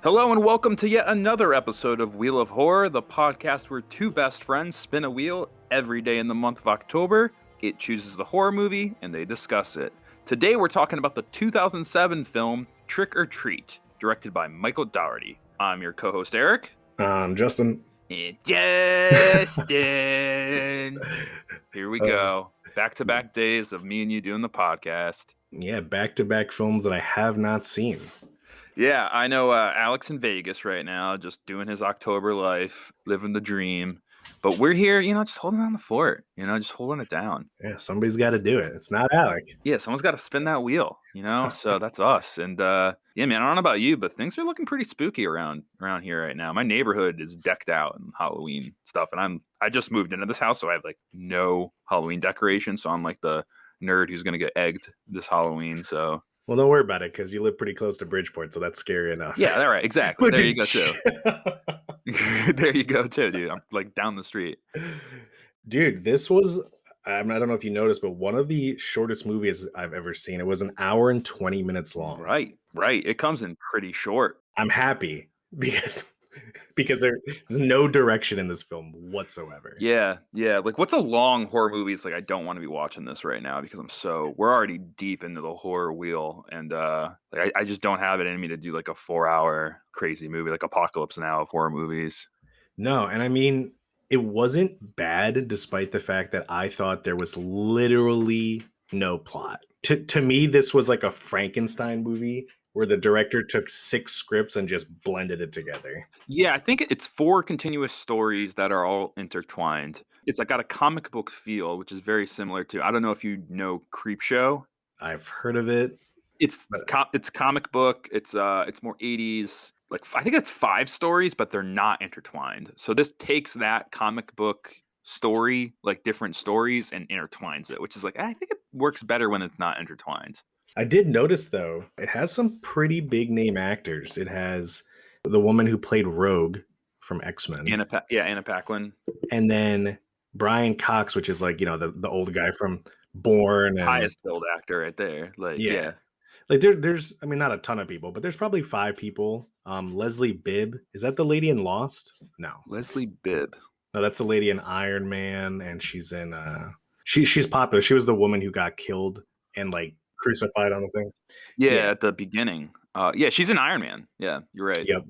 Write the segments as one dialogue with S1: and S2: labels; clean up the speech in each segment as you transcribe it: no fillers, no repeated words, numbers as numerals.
S1: Hello and welcome to yet another episode of Wheel of Horror, the podcast where two best friends spin a wheel every day in the month of October. It chooses the horror movie and they discuss it. Today we're talking about the 2007 film Trick or Treat, directed by Michael Dougherty. I'm your co-host Eric.
S2: Justin.
S1: And Justin! Here we go. Back-to-back days of me and you doing the podcast.
S2: Yeah, back-to-back films that I have not seen.
S1: Yeah, I know Alex in Vegas right now, just doing his October life, living the dream. But we're here, just holding on the fort, just holding it down.
S2: Yeah, somebody's got to do it. It's not Alec.
S1: Yeah, someone's got to spin that wheel, so that's us. And yeah, man, I don't know about you, but things are looking pretty spooky around here right now. My neighborhood is decked out in Halloween stuff, and I just moved into this house, so I have like no Halloween decorations. So I'm like the nerd who's gonna get egged this Halloween. So.
S2: Well, don't worry about it because you live pretty close to Bridgeport, so that's scary enough.
S1: Yeah, all right, exactly. There you go too. There you go too, dude. I'm like down the street.
S2: Dude, this was, I don't know if you noticed, but one of the shortest movies I've ever seen. It was an hour and 20 minutes long.
S1: Right. It comes in pretty short.
S2: I'm happy because there's no direction in this film whatsoever.
S1: Yeah. Like, what's a long horror movie? It's like, I don't want to be watching this right now because we're already deep into the horror wheel. And like, I just don't have it in me to do like a 4-hour crazy movie, like Apocalypse Now of horror movies.
S2: No, and I mean, it wasn't bad despite the fact that I thought there was literally no plot. To me, this was like a Frankenstein movie where the director took 6 scripts and just blended it together.
S1: Yeah, I think it's 4 continuous stories that are all intertwined. It's like got a comic book feel, which is very similar to, I don't know if you know Creepshow.
S2: I've heard of it.
S1: It's comic book. It's more 80s. Like, I think it's 5 stories, but they're not intertwined. So this takes that comic book story, like different stories, and intertwines it, which is like, I think it works better when it's not intertwined.
S2: I did notice, though, it has some pretty big name actors. It has the woman who played Rogue from X-Men.
S1: Anna Paquin.
S2: And then Brian Cox, which is like, the old guy from Bourne. And
S1: highest billed actor right there. Like, yeah.
S2: Like there's, I mean, not a ton of people, but there's probably 5 people. Leslie Bibb, is that the lady in Lost? No.
S1: Leslie Bibb.
S2: No, that's the lady in Iron Man, and she's in she's popular. She was the woman who got killed and like crucified on the thing.
S1: Yeah, at the beginning. Yeah, she's in Iron Man. Yeah, you're right.
S2: Yep.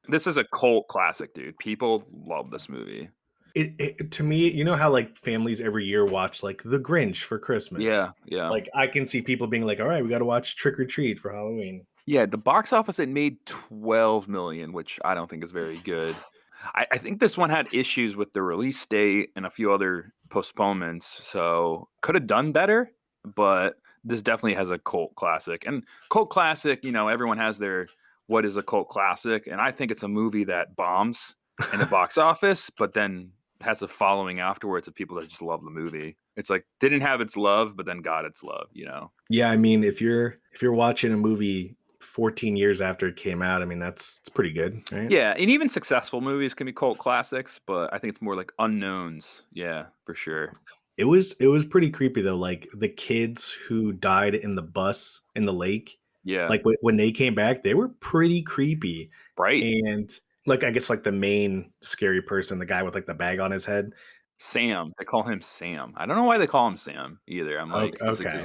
S1: This is a cult classic, dude. People love this movie.
S2: It to me, you know how like families every year watch like The Grinch for Christmas.
S1: Yeah.
S2: Like I can see people being like, all right, we got to watch Trick or Treat for Halloween.
S1: Yeah, the box office, it made 12 million, which I don't think is very good. I think this one had issues with the release date and a few other postponements, so could have done better, but this definitely has a cult classic. And cult classic, everyone has their what is a cult classic, and I think it's a movie that bombs in the box office, but then has a following afterwards of people that just love the movie. It's like didn't have its love, but then got its love,
S2: Yeah, I mean, if you're watching a movie 14 years after it came out, I mean, it's pretty good, right?
S1: Yeah, and even successful movies can be cult classics, but I think it's more like unknowns. Yeah, for sure.
S2: It was pretty creepy though, like the kids who died in the bus in the lake.
S1: Yeah.
S2: Like when they came back, they were pretty creepy.
S1: Right.
S2: And like, I guess like the main scary person, the guy with like the bag on his head.
S1: Sam. They call him Sam. I don't know why they call him Sam either. I'm like,
S2: okay.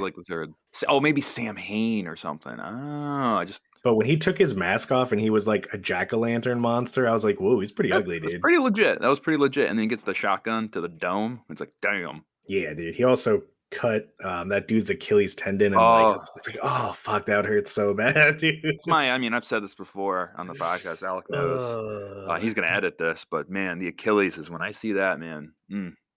S1: Maybe Sam Hain or something. Oh,
S2: But when he took his mask off and he was like a jack-o'-lantern monster, I was like, whoa, he's pretty ugly, dude.
S1: Pretty legit. That was pretty legit. And then he gets the shotgun to the dome. It's like, damn.
S2: Yeah, dude. He also cut that dude's Achilles tendon, and it's like, oh fuck, that hurts so bad, dude.
S1: I've said this before on the podcast. Alec knows. He's gonna edit this, but man, the Achilles is when I see that, man.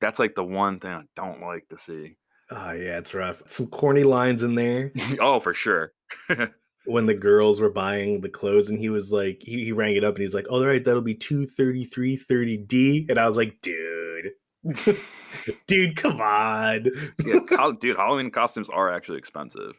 S1: That's like the one thing I don't like to see.
S2: Oh yeah, it's rough. Some corny lines in there.
S1: Oh, for sure.
S2: When the girls were buying the clothes, and he was like, he rang it up, and he's like, all right, that'll be $233.30D, and I was like, dude. Dude, come on.
S1: Yeah, dude, Halloween costumes are actually expensive.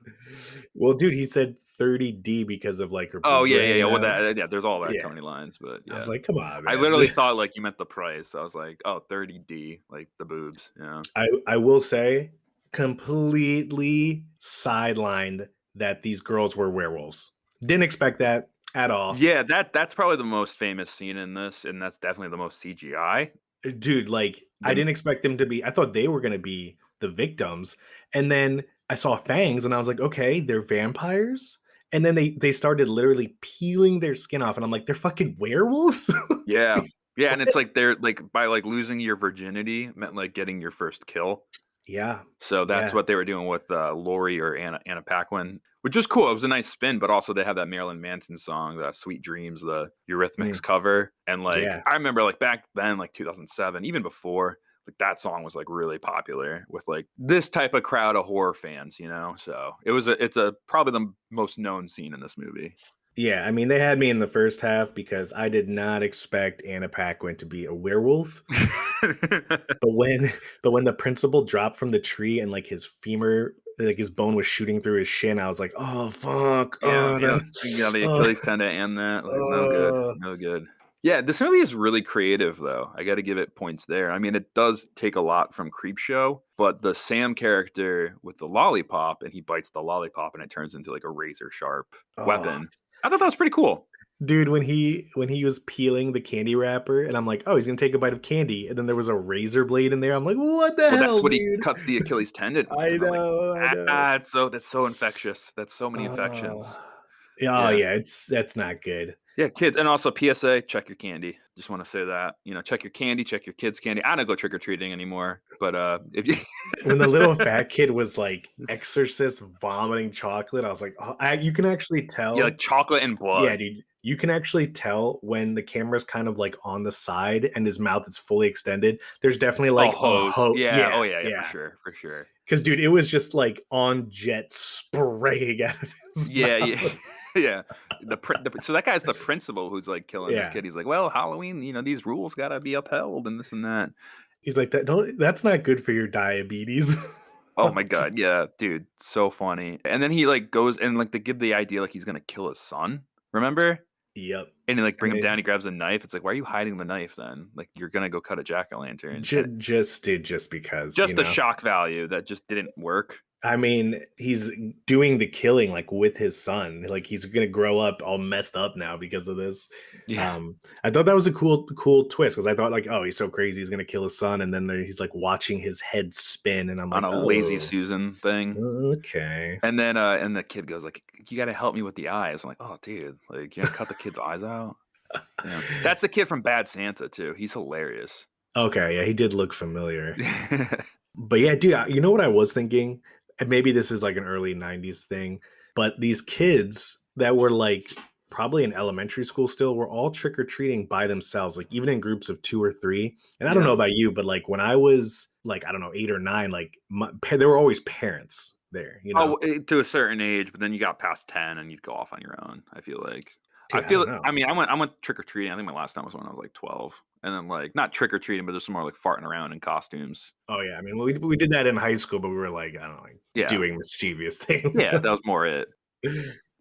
S2: Well, dude, he said 30D because of like her.
S1: Oh yeah. Well, there's all that company lines, but yeah.
S2: I was like, come on, man.
S1: I literally thought like you meant the price. I was like, oh, 30D, like the boobs. Yeah.
S2: I will say, completely sidelined that these girls were werewolves. Didn't expect that. at all.
S1: Yeah, that's probably the most famous scene in this, and that's definitely the most CGI.
S2: Dude, like, I
S1: The
S2: didn't expect them to be I thought they were gonna be the victims, and then I saw fangs, and I was like, "Okay, they're vampires?" And then they started literally peeling their skin off, and I'm like, "They're fucking werewolves?"
S1: Yeah. Yeah, and it's
S2: What?
S1: like they're like by like losing your virginity meant like getting your first kill.
S2: Yeah.
S1: So that's
S2: Yeah.
S1: what they were doing with Lori or Anna Paquin, which was cool. It was a nice spin, but also they have that Marilyn Manson song, the "Sweet Dreams," the Eurythmics
S2: Mm,
S1: cover, and like
S2: yeah.
S1: I remember like back then, like 2007, even before, like that song was like really popular with like this type of crowd of horror fans, you know. So it's a probably the most known scene in this movie.
S2: Yeah, I mean, they had me in the first half because I did not expect Anna Paquin to be a werewolf. But when but when the principal dropped from the tree and, like, his femur like, his bone was shooting through his shin, I was like, "Oh, fuck.
S1: Yeah,
S2: Oh,
S1: yeah.
S2: no.
S1: You got the
S2: Oh,
S1: Achilles tendon and that. Like, no good.
S2: oh."
S1: No good. Yeah, this movie is really creative though. I gotta give it points there. I mean, it does take a lot from Creepshow, but the Sam character with the lollipop and he bites the lollipop and it turns into like a razor sharp
S2: Oh.
S1: weapon. I thought that was pretty cool.
S2: Dude, when he was peeling the candy wrapper, and I'm like, "Oh, he's gonna take a bite of candy," and then there was a razor blade in there, I'm like, "What the
S1: Well, that's
S2: hell,
S1: what he
S2: dude?"
S1: cuts the Achilles tendon with.
S2: I
S1: And I'm like,
S2: know, I know.
S1: it's so that's so infectious. That's so many infections.
S2: Oh. Oh,
S1: Yeah.
S2: yeah, that's not good.
S1: Yeah, kids, and also PSA, check your candy. Just want to say that. You know, check your candy, check your kids' candy. I don't go trick or treating anymore, but if you
S2: When the little fat kid was, like, exorcist vomiting chocolate, I was like, "Oh," you can actually
S1: yeah, like
S2: tell.
S1: chocolate and
S2: Yeah,
S1: blood.
S2: dude, you can actually tell when the camera's kind of, like, on the side and his mouth is fully extended. There's definitely,
S1: Oh,
S2: like, a
S1: hose. Yeah. Oh,
S2: yeah,
S1: yeah, yeah, for
S2: yeah.
S1: sure, for sure.
S2: Because dude, it was just, like, on jet spraying out of his
S1: Yeah, yeah,
S2: mouth.
S1: yeah. So that guy's the principal who's like killing this
S2: Yeah.
S1: kid. He's like, well, Halloween, you know, these rules gotta be upheld and this and that.
S2: He's like, That's not good for your diabetes."
S1: Oh my
S2: Like,
S1: god, yeah, dude, so funny. And then he like goes and like they give the idea like he's gonna kill his son. Remember?
S2: yep.
S1: And he like
S2: And
S1: bring him down.
S2: then
S1: He grabs a knife. It's like, why are you hiding the knife then? Like you're gonna go cut a jack o' lantern. And
S2: just because, you
S1: just the
S2: know?
S1: shock value that just didn't work.
S2: I mean, he's doing the killing, like, with his son. Like, he's gonna grow up all messed up now because of this.
S1: Yeah,
S2: I thought that was a cool twist because I thought, like, "Oh, he's so crazy, he's gonna kill his son," and then he's, like, watching his head spin, and I'm
S1: on
S2: like,
S1: a lazy
S2: "Oh,
S1: Susan thing.
S2: okay."
S1: And the kid goes like, "You got to help me with the eyes." I'm like, "Oh, dude, like you're gonna cut the kid's eyes out?" Yeah, that's the kid from Bad Santa too. He's hilarious.
S2: Okay, yeah, he did look familiar. But yeah, dude, you know what I was thinking? And maybe this is like an early 90s thing, but these kids that were like probably in elementary school still were all trick or treating by themselves, like even in groups of two or three. And I don't know
S1: Yeah.
S2: about you, but like when I was like, I don't know, 8 or 9, like there were always parents there, you know?
S1: Oh, to a certain age, but then you got past 10 and you'd go off on your own. I feel like.
S2: Dude, I don't know.
S1: I mean, I went trick or treating. I think my last time was when I was like 12, and then like not trick or treating, but just more like farting around in costumes.
S2: Oh yeah, I mean, we did that in high school, but we were like, I don't know, like
S1: Yeah,
S2: doing mischievous things.
S1: yeah, that was more it.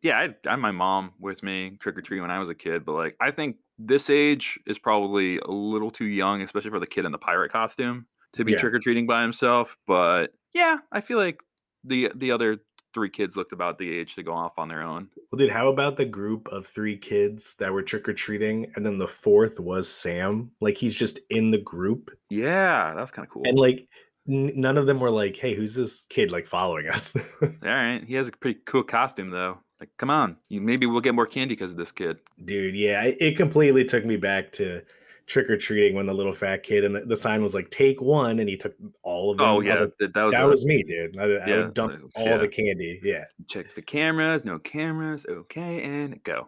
S1: Yeah, I had my mom with me trick or treating when I was a kid, but like I think this age is probably a little too young, especially for the kid in the pirate costume to be
S2: Yeah.
S1: trick or treating by himself. But yeah, I feel like the other three kids looked about the age to go off on their own.
S2: Well, dude, how about the group of 3 kids that were trick or treating, and then the 4th was Sam? Like, he's just in the group,
S1: Yeah, that was kind of
S2: and,
S1: cool.
S2: like, none of them were like, "Hey, who's this kid, like, following us?"
S1: All right, he has a pretty cool costume though. Like, come on, maybe we'll get more candy because of this kid.
S2: Dude, yeah, it completely took me back to trick or treating when the little fat kid and the sign was like, "Take 1," and he took all of
S1: Oh
S2: them. I was
S1: yeah,
S2: like,
S1: that was
S2: "That
S1: a
S2: was me, dude." I
S1: yeah,
S2: would dump all
S1: yeah.
S2: the candy, yeah.
S1: Check the cameras, no cameras, okay, and go.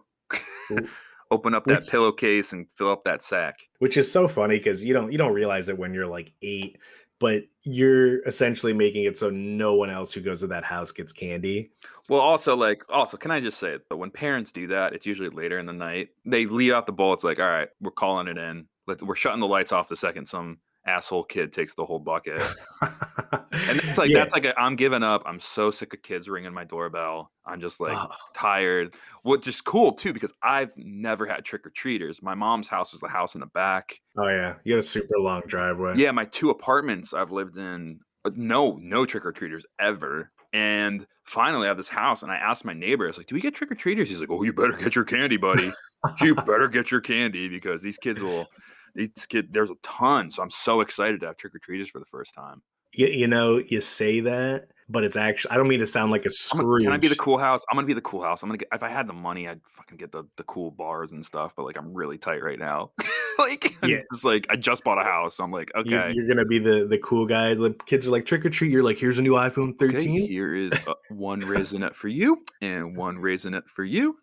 S2: W
S1: Open up that
S2: which
S1: pillowcase and fill up that sack.
S2: which is so funny because you don't realize it when you're, like, 8, but you're essentially making it so no one else who goes to that house gets candy.
S1: Well, also, can I just say it? But when parents do that, it's usually later in the night. They leave out the bowl. It's like, all right, we're calling it in. We're shutting the lights off the second some asshole kid takes the whole bucket. And
S2: Yeah.
S1: that's like I'm giving up. I'm so sick of kids ringing my doorbell. I'm just like
S2: Oh,
S1: tired. Which is cool too because I've never had trick or treaters. My mom's house was the house in the back.
S2: oh, yeah. You had a super long driveway.
S1: Yeah, my 2 apartments I've lived in, no trick or treaters ever. And finally I have this house, and I asked my neighbor, I was like, "Do we get trick or treaters?" He's like, "Oh, you better get your candy, buddy. You better get your candy because these kids will. These kid, there's a ton." So I'm so excited to have trick or treaters for the first time.
S2: You know, you say that, but it's actually, I don't mean to sound like a
S1: Can I be the
S2: Scrooge.
S1: cool house? I'm gonna be the cool house. I'm gonna get if I had the money, I'd fucking get the cool bars and stuff. But like, I'm really tight right now. Like,
S2: Yeah,
S1: it's just like I just bought a house. So I'm like, okay,
S2: you're gonna be the cool guy. The kids are like trick or treat. You're like, here's a new iPhone
S1: okay.
S2: 13.
S1: Here is one raisinette for you and one raisinette for you.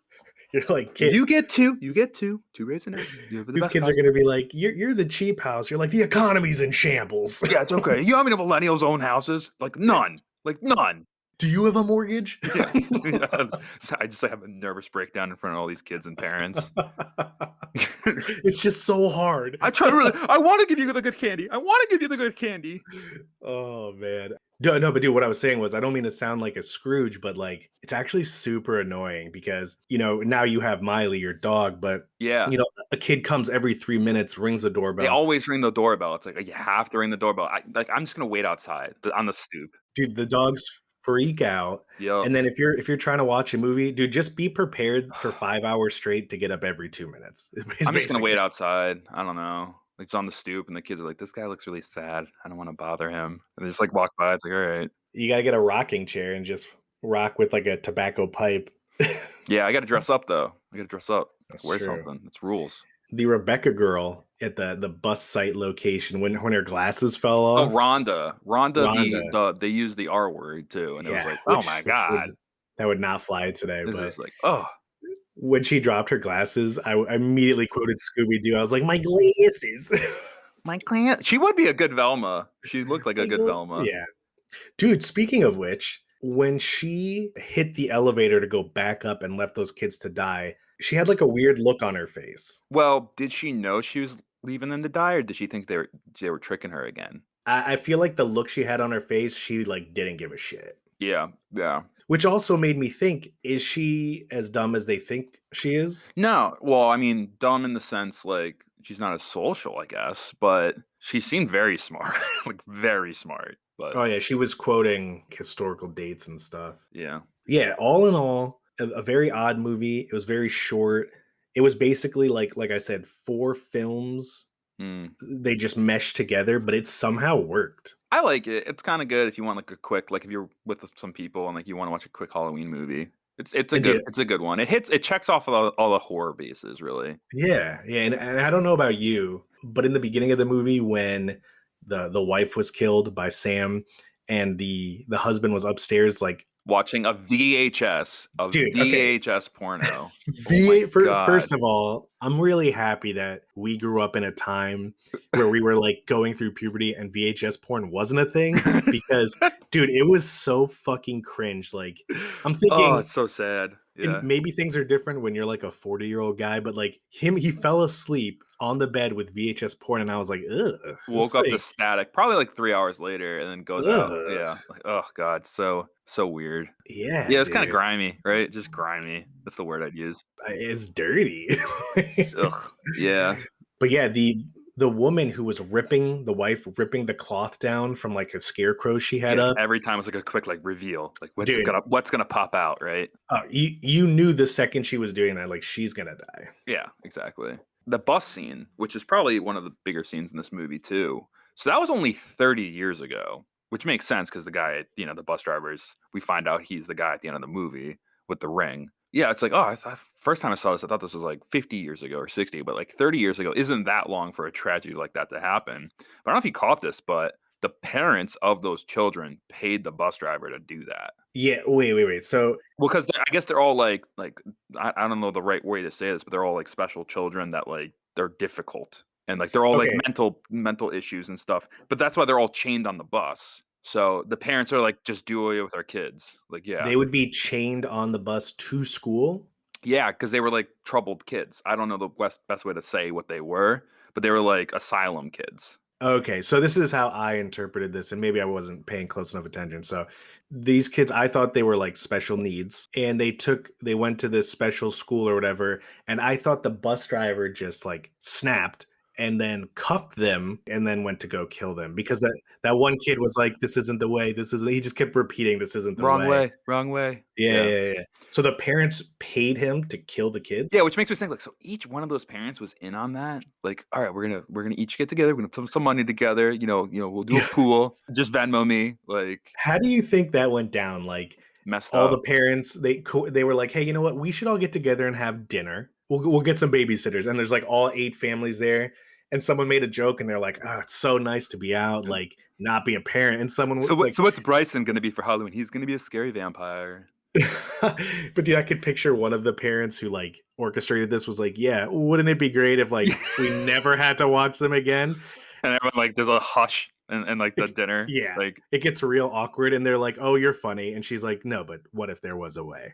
S2: You're like, kids.
S1: You get two. You get two raisinettes. You're the
S2: These
S1: best
S2: kids are
S1: house.
S2: gonna be like, you're the cheap house. You're like, the economy's in shambles.
S1: Yeah, it's okay. You know how many millennials own houses? Like none. Like none.
S2: Do you have a mortgage?
S1: Yeah. Yeah. So I just have a nervous breakdown in front of all these kids and parents.
S2: It's just so hard.
S1: I try really. I want to give you the good candy. I want to give you the good candy.
S2: Oh man. No, but dude, what I was saying was I don't mean to sound like a Scrooge, but like it's actually super annoying because now you have Miley, your dog, but
S1: Yeah.
S2: a kid comes every 3 minutes, rings the
S1: They
S2: doorbell.
S1: always ring the doorbell. It's like you have to ring the doorbell. I'm just gonna wait outside on the stoop.
S2: Dude, the dogs freak out.
S1: Yep.
S2: And then if you're trying to watch a movie, dude, just be prepared for 5 hours straight to get up every 2 minutes. Is
S1: I'm just gonna wait
S2: basically.
S1: outside. I don't know. It's on the stoop, and the kids are like, "This guy looks really sad. I don't want to bother him." And they just like walk by. It's like, all right.
S2: You gotta get a rocking chair and just rock with like a tobacco pipe.
S1: Yeah, I got to dress up though. I got to dress up.
S2: That's
S1: Wear
S2: true.
S1: something. It's rules.
S2: The Rebecca girl at the bus site location when her glasses fell
S1: Oh,
S2: off.
S1: Rhonda.
S2: Rhonda,
S1: They used the R word too, and it was
S2: yeah,
S1: like, oh my
S2: which
S1: god.
S2: would that would not fly today.
S1: This
S2: But
S1: is like, oh,
S2: when she dropped her glasses, I immediately quoted Scooby Doo. I was like, my glasses.
S1: my clan. She would be a good Velma. She looked like a good Velma.
S2: Yeah, dude. Speaking of which, when she hit the elevator to go back up and left those kids to die, she had like a weird look on her face.
S1: Well, did she know she was leaving them to die, or did she think they were tricking her again?
S2: I feel like the look she had on her face, she like didn't give a shit.
S1: Yeah, yeah.
S2: Which also made me think, is she as dumb as they think she is?
S1: No, well, I mean, dumb in the sense like she's not as social, I guess, but she seemed very smart, like very smart. But
S2: Oh yeah, she was quoting historical dates and stuff.
S1: yeah,
S2: Yeah, all in all, a very odd movie. It was very short. It was basically like I said, four films.
S1: mm.
S2: They just meshed together, but it somehow worked.
S1: I like it. It's kind of good if you want like a quick, like if you're with some people and like you want to watch a quick Halloween movie.
S2: And dude,
S1: it's a good one. It checks off all the horror bases really.
S2: yeah, and I don't know about you, but in the beginning of the movie, when the wife was killed by Sam, and the husband was upstairs, like,
S1: Watching a
S2: dude, okay,
S1: VHS porno. Oh my god.
S2: First of all, I'm really happy that we grew up in a time where we were like going through puberty and VHS porn wasn't a thing because, dude, it was so fucking cringe. Like, I'm
S1: Oh,
S2: thinking,
S1: it's so sad.
S2: and
S1: Yeah.
S2: maybe things are different when you're like a 40-year-old guy, but like he fell asleep on the bed with VHS porn, and I was like, ugh,
S1: Woke
S2: this
S1: up to
S2: thing,
S1: static probably like 3 hours later and then goes out.
S2: ugh,
S1: Yeah. Like, oh god, so weird.
S2: yeah,
S1: Yeah, it's kind of
S2: dude,
S1: grimy, right? Just grimy. That's the word I'd use.
S2: it's dirty.
S1: Ugh. Yeah.
S2: But yeah, the woman who was ripping the wife ripping the cloth down from like a scarecrow she had
S1: Yeah.
S2: up,
S1: Every time it's like a quick like reveal. Like
S2: dude.
S1: what's gonna pop out, right?
S2: You knew the second she was doing that, like she's gonna die.
S1: Yeah, exactly. The bus scene, which is probably one of the bigger scenes in this movie too. So that was only 30 years ago, which makes sense because the guy, the bus drivers, we find out he's the guy at the end of the movie with the ring. Yeah, it's like, oh, first time I saw this, I thought this was like 50 years ago or 60, but like 30 years ago isn't that long for a tragedy like that to happen. But I don't know if you caught this, but the parents of those children paid the bus driver to do that.
S2: Yeah, wait. So
S1: Well, because I guess they're all like I don't know the right way to say this, but they're all like special children that like they're difficult and like they're all like
S2: okay,
S1: mental issues and stuff. But that's why they're all chained on the bus. So the parents are like, just do away with our kids. Like, yeah,
S2: they would be chained on the bus to school.
S1: yeah, because they were like troubled kids. I don't know the best way to say what they were, but they were like asylum kids.
S2: Okay, so this is how I interpreted this, and maybe I wasn't paying close enough attention. So these kids, I thought they were like special needs, and they went to this special school or whatever, and I thought the bus driver just like snapped and then cuffed them and then went to go kill them because that one kid was like, "This isn't the way. This is." He just kept repeating, "This isn't the
S1: Wrong
S2: way."
S1: way, wrong way.
S2: Yeah,
S1: Yeah.
S2: yeah, yeah. So the parents paid him to kill the kids?
S1: Yeah, which makes me think, like, so each one of those parents was in on that? Like, "Alright, we're gonna each get together, we're gonna put some money together, we'll do a
S2: Yeah.
S1: pool, just Venmo me," like,
S2: How do you think that went down? Like,
S1: messed
S2: all the
S1: up.
S2: parents, they were like, "Hey, you know what? We should all get together and have dinner. We'll get some babysitters." And there's, like, all 8 families there, and someone made a joke, and they're like, "Oh, it's so nice to be out,
S1: And
S2: like, not be a parent." And someone
S1: so
S2: w
S1: what
S2: like
S1: so what's Bryson gonna be for Halloween? He's gonna be a scary vampire.
S2: but, dude, I could picture one of the parents who, like, orchestrated this was like, "Yeah, wouldn't it be great if, like, we never had to watch them again?"
S1: And everyone, like, there's a hush and like, the
S2: It
S1: dinner,
S2: Yeah.
S1: like
S2: It gets real awkward, and they're like, "Oh, you're funny." And she's like, "No, but what if there was a way?"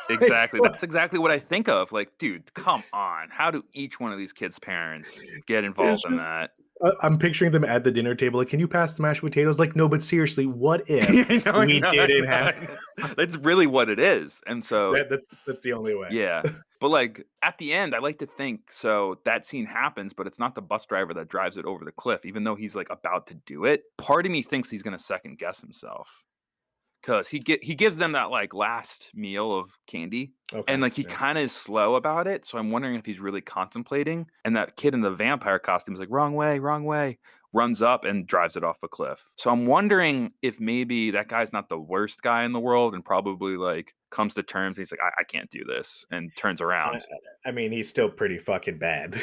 S2: Like,
S1: exactly, that's exactly what I think of, like, dude, come on, how do each one of these kids' parents get
S2: it's
S1: involved in
S2: just
S1: that?
S2: I'm picturing them at the dinner table, like, "Can you pass the mashed potatoes?" Like, "No, but seriously, what if
S1: I know, I
S2: we
S1: know, I
S2: didn't
S1: know,
S2: have."
S1: I know. That's really what it is, and so
S2: That's the only way.
S1: yeah, but, like, at the end, I like to think so that scene happens, but it's not the bus driver that drives it over the cliff, even though he's, like, about to do it. Part of me thinks he's gonna second guess himself. 'Cause he gives them that, like, last meal of candy, and,
S2: Okay,
S1: like, he
S2: yeah.
S1: kinda is slow about it, so I'm wondering if he's really contemplating, and that kid in the vampire costume is like, wrong way," runs up and drives it off a cliff. So I'm wondering if maybe that guy's not the worst guy in the world and probably, like, comes to terms, and he's like, "I can't do this," and turns
S2: I
S1: around.
S2: I mean, he's still pretty fucking bad.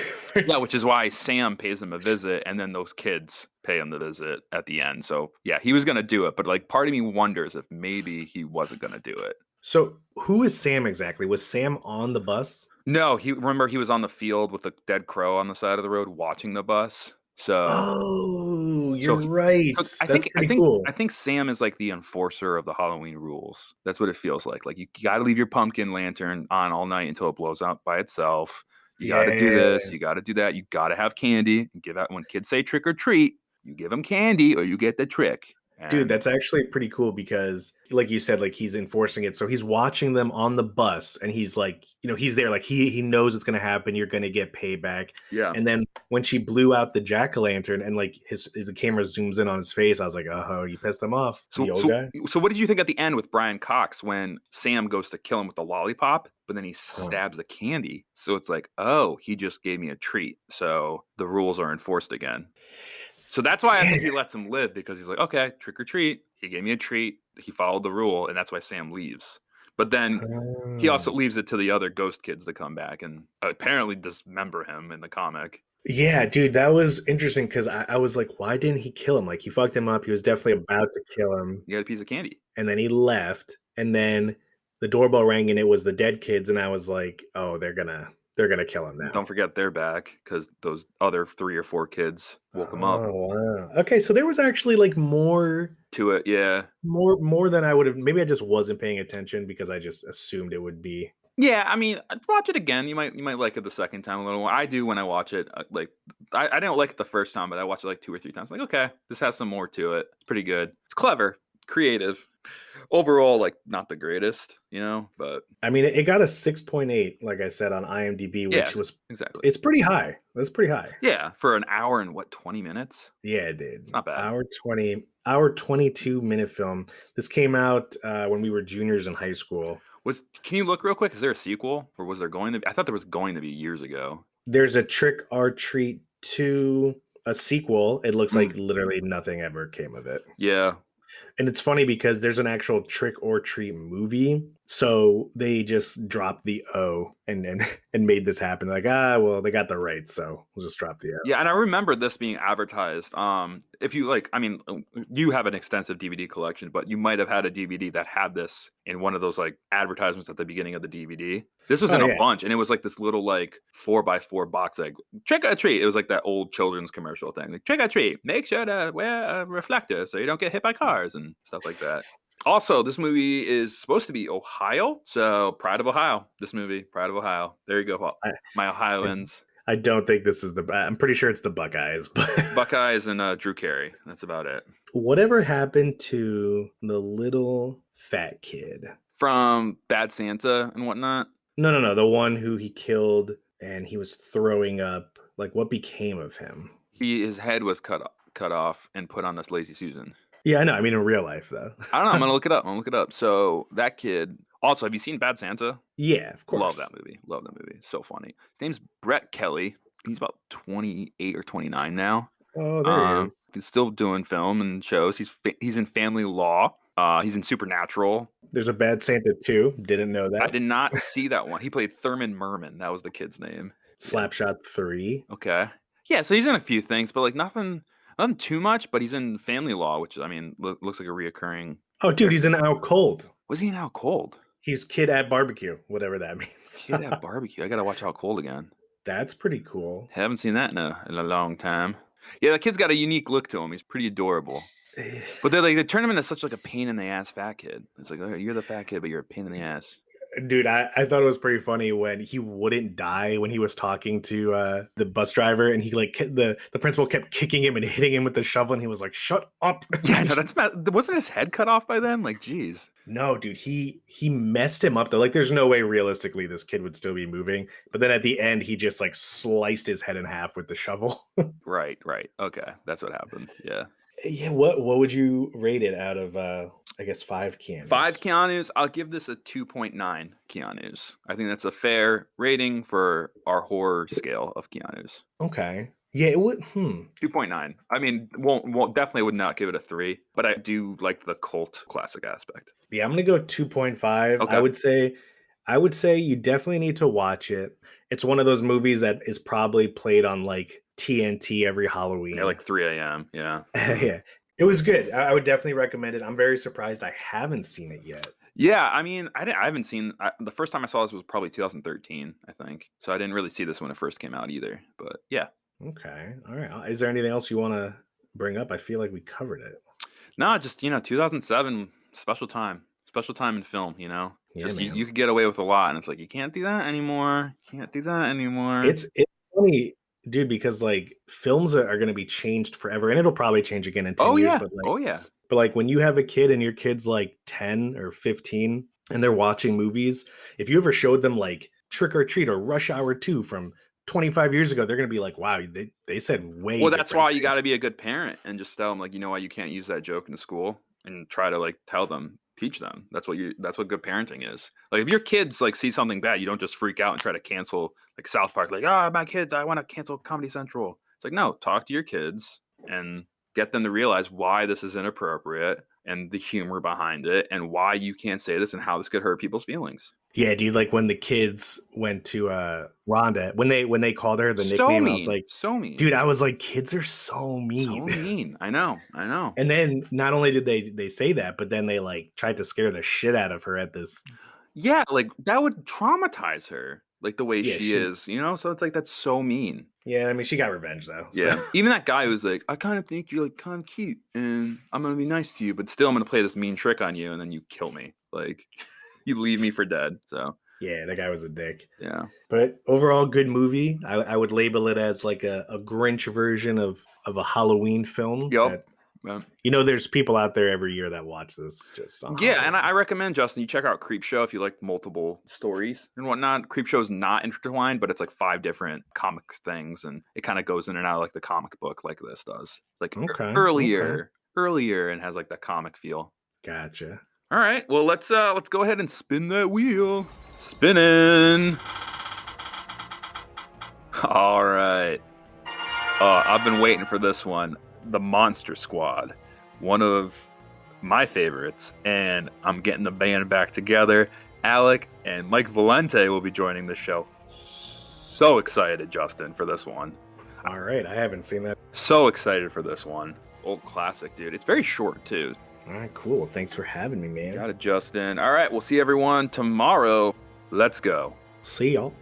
S1: Yeah, which is why Sam pays him a visit, and then those kids pay him the visit at the end. So, yeah, he was gonna do it, but, like, part of me wonders if maybe he wasn't gonna do it.
S2: So, who is Sam exactly? Was Sam on the bus?
S1: No, he was on the field with a dead crow on the side of the road watching the bus. So
S2: Oh,
S1: so
S2: you're
S1: he
S2: right.
S1: so I
S2: That's
S1: think I
S2: pretty
S1: think
S2: cool.
S1: I think Sam is, like, the enforcer of the Halloween rules. That's what it feels like. Like, you gotta leave your pumpkin lantern on all night until it blows out by itself. You gotta do
S2: Yeah.
S1: this, you gotta do that, you gotta have candy, and give out when kids say trick or treat, you give them candy or you get the trick,
S2: Dude,
S1: and
S2: that's actually pretty cool because, like you said, like, he's enforcing it. So he's watching them on the bus and he's like, he's there, like, he knows it's gonna happen, you're gonna get payback.
S1: yeah.
S2: And then when she blew out the jack-o'-lantern and, like, his the camera zooms in on his face, I was like, "Oh, you pissed him off,
S1: So
S2: the old
S1: so
S2: guy?"
S1: so what did you think at the end with Brian Cox when Sam goes to kill him with the lollipop, but then he
S2: Huh.
S1: stabs the candy? So it's like, "Oh, he just gave me a treat." So the rules are enforced again. So that's why I think he
S2: Yeah.
S1: lets him live because he's like, "Okay, trick or treat. He gave me a treat. He followed the rule," and that's why Sam leaves. But then he also
S2: Oh.
S1: leaves it to the other ghost kids to come back and apparently dismember him in the comic.
S2: Yeah, dude, that was interesting because I was like, "Why didn't he kill him?" Like, he fucked him up, he was definitely about to kill him,
S1: You got a piece of candy.
S2: and then he left, and then the doorbell rang, and it was the dead kids, and I was like, "Oh, they're gonna kill him
S1: And
S2: now."
S1: don't forget they're back because those other 3 or 4 kids woke him up
S2: Oh, wow. Okay, so there was actually, like,
S1: to it. Yeah.
S2: more than I would've maybe I just wasn't paying attention because I just assumed it would be.
S1: Yeah, I mean, watch it again. You might like it the second time a little more. I do when I watch it. Like, I didn't like it the first time, but I watched it like 2 or 3 times. Like, okay, this has some more to it. It's pretty good. It's clever, creative. Overall, like, not the greatest, but
S2: I mean, it got a 6.8, like I said, on IMDb,
S1: yeah,
S2: which was
S1: exactly.
S2: it's pretty high. That's pretty high.
S1: Yeah, for an hour and what, 20 minutes?
S2: Yeah, dude.
S1: It's not bad.
S2: Hour 22-minute film. This came out, when we were juniors in high school.
S1: Can you look real quick? Is there a sequel, or was there going to be? I thought there was going to be years ago.
S2: There's a Trick or Treat 2, a sequel. It looks like
S1: Mm,
S2: literally nothing ever came of it.
S1: yeah,
S2: And it's funny because there's an actual Trick or Treat movie, so they just dropped the O and and made this happen. Like, well, they got the rights, so we'll just drop the O.
S1: yeah, and I remember this being advertised. If you like, I mean, you have an extensive DVD collection, but you might have had a DVD that had this in one of those like advertisements at the beginning of the DVD. This was
S2: Oh
S1: in a
S2: yeah.
S1: bunch, and it was like this little like 4x4 box, like trick or treat. It was like that old children's commercial thing, like trick or treat. Make sure to wear a reflector so you don't get hit by cars and stuff like that. Also, this movie is supposed to be Ohio, so Pride of Ohio. This movie, Pride of Ohio. There you go,
S2: I,
S1: my
S2: I
S1: Ohioans.
S2: I don't think this is the. I'm pretty sure it's the Buckeyes, but
S1: Buckeyes and Drew Carey. That's about it.
S2: whatever happened to the little fat kid?
S1: From Bad Santa and whatnot.
S2: No, no, no. The one who he killed and he was throwing up. Like, what became of him?
S1: His head was cut off and put on this Lazy Susan.
S2: Yeah, I know. I mean, in real life, though.
S1: I don't know. I'm gonna look it up. I'm gonna look it up. So that kid. Also, have you seen Bad Santa?
S2: Yeah, of
S1: Love
S2: course.
S1: that movie. Love that movie. So funny. His name's Brett Kelly. He's about 28 or 29 now.
S2: Oh, there he is.
S1: He's still doing film and shows. He's in Family Law. He's in Supernatural.
S2: There's a Bad Santa too. Didn't know
S1: I
S2: that.
S1: did not see that one. He played Thurman Merman. That was the kid's name. Yeah.
S2: Slapshot 3.
S1: Okay. Yeah. So he's in a few things, but like nothing too much. But he's in Family Law, which I mean looks like a reoccurring.
S2: Oh, dude, he's in Out Cold.
S1: Was he in Out Cold?
S2: He's Kid at Barbecue, whatever that means.
S1: Kid at Barbecue. I gotta watch Out Cold again.
S2: That's pretty cool.
S1: Haven't seen that in a long time. Yeah, that kid's got a unique look to him. He's pretty adorable. But they turn him into such like a pain in the ass fat kid. It's like, oh, you're the fat kid, but you're a pain in the ass.
S2: Dude, I thought it was pretty funny when he wouldn't die when he was talking to the bus driver, and he like the principal kept kicking him and hitting him with the shovel, and he was like, "Shut up!"
S1: Yeah, no, that's not. Wasn't his head cut off by then? Like, geez.
S2: No, dude, he messed him up though. Like, there's no way realistically this kid would still be moving. But then at the end, he just like sliced his head in half with the shovel.
S1: Right. Okay, that's what happened. Yeah.
S2: Yeah, what would you rate it out of I guess 5 Keanu's?
S1: 5 Keanu's. I'll give this a 2.9 Keanu's. I think that's a fair rating for our horror scale of Keanu's.
S2: Okay. Yeah, it would
S1: 2.9. I mean, won't definitely would not give it a 3, but I do like the cult classic aspect.
S2: Yeah, I'm gonna go 2.5.
S1: Okay.
S2: I would say you definitely need to watch it. It's one of those movies that is probably played on like TNT every Halloween.
S1: Yeah, like 3 a.m. Yeah.
S2: Yeah. It was good. I would definitely recommend it. I'm very surprised I haven't seen it yet.
S1: Yeah, I mean, I haven't seen the first time I saw this was probably 2013, I think. So I didn't really see this when it first came out either. But yeah.
S2: Okay. All right. Is there anything else you want to bring up? I feel like we covered it.
S1: No, just 2007, special time in film.
S2: Yeah,
S1: Just
S2: man.
S1: you could get away with a lot, and it's like you can't do that anymore.
S2: It's funny, dude, because like films are going to be changed forever, and it'll probably change again in 10 years.
S1: Yeah.
S2: But
S1: Oh yeah.
S2: But like when you have a kid and your kid's like 10 or 15 and they're watching movies, if you ever showed them like Trick or Treat or Rush Hour 2 from 25 years ago, they're going to be like, wow, they said way
S1: Well, that's
S2: different
S1: why you got to
S2: things.
S1: be a good parent and just tell them like, why you can't use that joke in the school, and try to like tell them, teach them. That's what good parenting is. Like if your kids like see something bad, you don't just freak out and try to cancel like South Park, like, oh, my kids, I want to cancel Comedy Central. It's like, no, talk to your kids and get them to realize why this is inappropriate and the humor behind it and why you can't say this and how this could hurt people's feelings.
S2: Yeah, dude, like when the kids went to Rhonda, when they called her the
S1: So
S2: nickname, I
S1: mean.
S2: was like,
S1: So mean.
S2: dude, I was like, kids are so mean.
S1: So mean. I know.
S2: And then not only did they say that, but then they like tried to scare the shit out of her at this.
S1: Yeah, like that would traumatize her, like the way
S2: Yeah,
S1: she is, So it's like that's so mean.
S2: Yeah, I mean, she got revenge though.
S1: Yeah.
S2: So.
S1: Even that guy was like, I kind of think you're like kind of cute and I'm going to be nice to you, but still I'm going to play this mean trick on you and then you kill me. Like you leave me for dead. So
S2: Yeah, that guy was a dick.
S1: yeah.
S2: But overall, good movie. I would label it as like a Grinch version of a Halloween film.
S1: Yep.
S2: There's people out there every year that watch this just on
S1: Yeah,
S2: Halloween.
S1: and I recommend, Justin, you check out Creepshow if you like multiple stories and whatnot. Creepshow's not intertwined, but it's like 5 different comic things, and it kind of goes in and out like the comic book, like this does. Like earlier, and has like that comic feel.
S2: Gotcha.
S1: All right, well let's go ahead and spin that wheel. Spinning. All right. I've been waiting for this one. The Monster Squad, one of my favorites, and I'm getting the band back together. Alec and Mike Valente will be joining the show. So excited, Justin, for this one.
S2: All right, I haven't seen that.
S1: So excited for this one. Old classic, dude. It's very short, too.
S2: All right, cool. Thanks for having me, man.
S1: Got it, Justin. All right, we'll see everyone tomorrow. Let's go.
S2: See y'all.